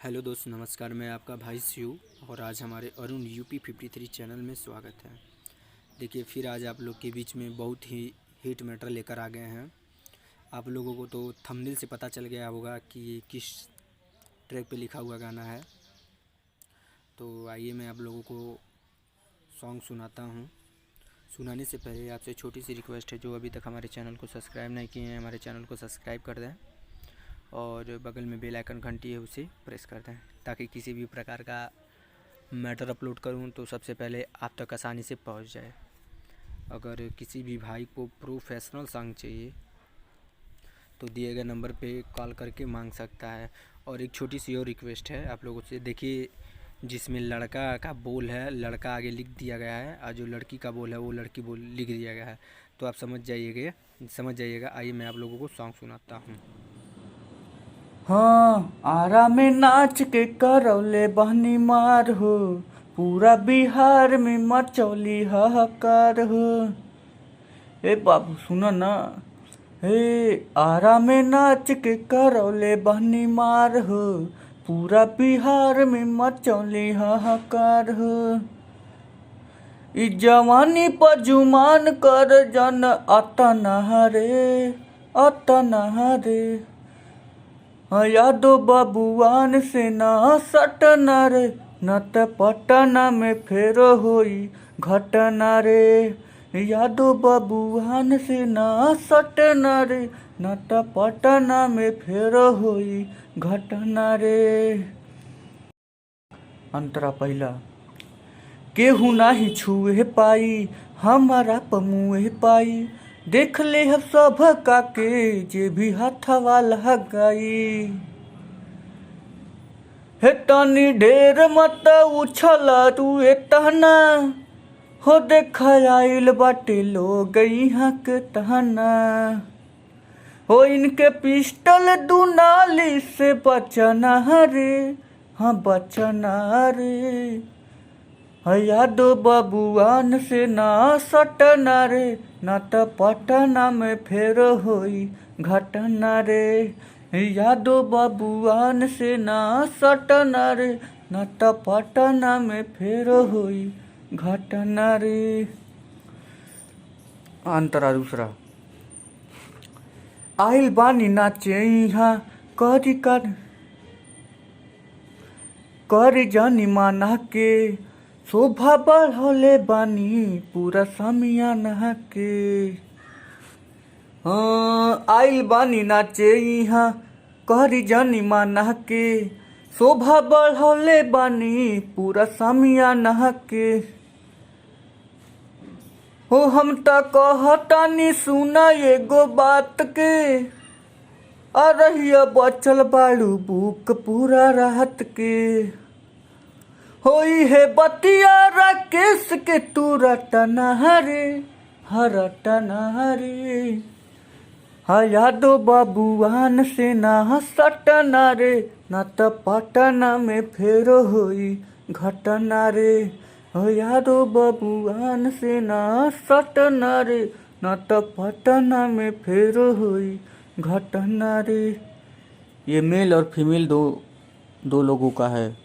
Hello दोस्त नमस्कार। मैं आपका भाई शिव और आज हमारे अरुण यूपी 53 चैनल में स्वागत है। देखिए फिर आज आप लोग के बीच में बहुत ही हिट मैटर लेकर आ गए हैं। आप लोगों को तो थंबनेल से पता चल गया होगा कि ये किस ट्रैक पे लिखा हुआ गाना है। तो आइए मैं आप लोगों को सॉन्ग सुनाता हूँ। सुनाने से पहले आपसे छोटी सी रिक्वेस्ट है, जो अभी तक हमारे चैनल को सब्सक्राइब नहीं किए हैं हमारे चैनल को सब्सक्राइब कर दें और बगल में बेल आइकन घंटी है उसे प्रेस कर दें, ताकि किसी भी प्रकार का मैटर अपलोड करूं तो सबसे पहले आप तक आसानी से पहुंच जाए। अगर किसी भी भाई को प्रोफेशनल सॉन्ग चाहिए तो दिए गए नंबर पे कॉल करके मांग सकता है। और एक छोटी सी और रिक्वेस्ट है आप लोगों से, देखिए जिसमें लड़का का बोल है लड़का आगे लिख दिया गया है और जो लड़की का बोल है वो लड़की बोल लिख दिया गया है, तो आप समझ जाइएगा। आइए मैं आप लोगों को सॉन्ग सुनाता हूँ। हाँ, आरा में नाच के करौले बहनी मार हो, पूरा बिहार में मचौली हाहाकार हो। ए बाबू सुनो ना, हे आरा में नाच के करौले बहनी मार हो, पूरा बिहार में मचौली हाहाकार हो। ई जवानी पर जुमान कर जन अतना रे यादो बबुआन से ना सटना रे, न त पटना में फेर होई घटना रे। यादो बबुआन से ना सटना रे, न त पटना में फेर होई घटना रे। अंतरा पहला, केहू नाही छुए पाई हमारा पमुए पाई, देख ले हम सब काके जे भी हाथवा लगाई। हे तनी ढेर मत उछल तू एतना, हो देख आइल बाटे लोग यहाँ के तहना। हो इनके पिस्टल दुनाली से बचना रे, हाँ बचना रे। यादो बबुआन से ना सटना रे, न त पटना में फेर होई घटना रे। यादो बबुआन से ना सटना रे, न त पटना में फेर होई घटना रे। अंतरा दूसरा, आइल बानी नाचे यहाँ करी जानी माना के, शोभा बढ़ले बानी पूरा समियाना के। आइल बानी नाचे यहाँ करी जानी माना के, शोभा बढ़ले बानी पूरा समियाना के। हो हम त कहतानी सुना एगो बात के, अरहिया बचल बाड़ू बुक पूरा रात के। होई है बतिया राकेश के तू रटना रे, हरटना रे। यादो बबुआन से ना सटना रे, न त पटना में फेर होई घटना रे। यादो बबुआन से ना सटना रे, न त पटना में फेर होई घटना रे। ये मेल और फीमेल दो लोगों का है।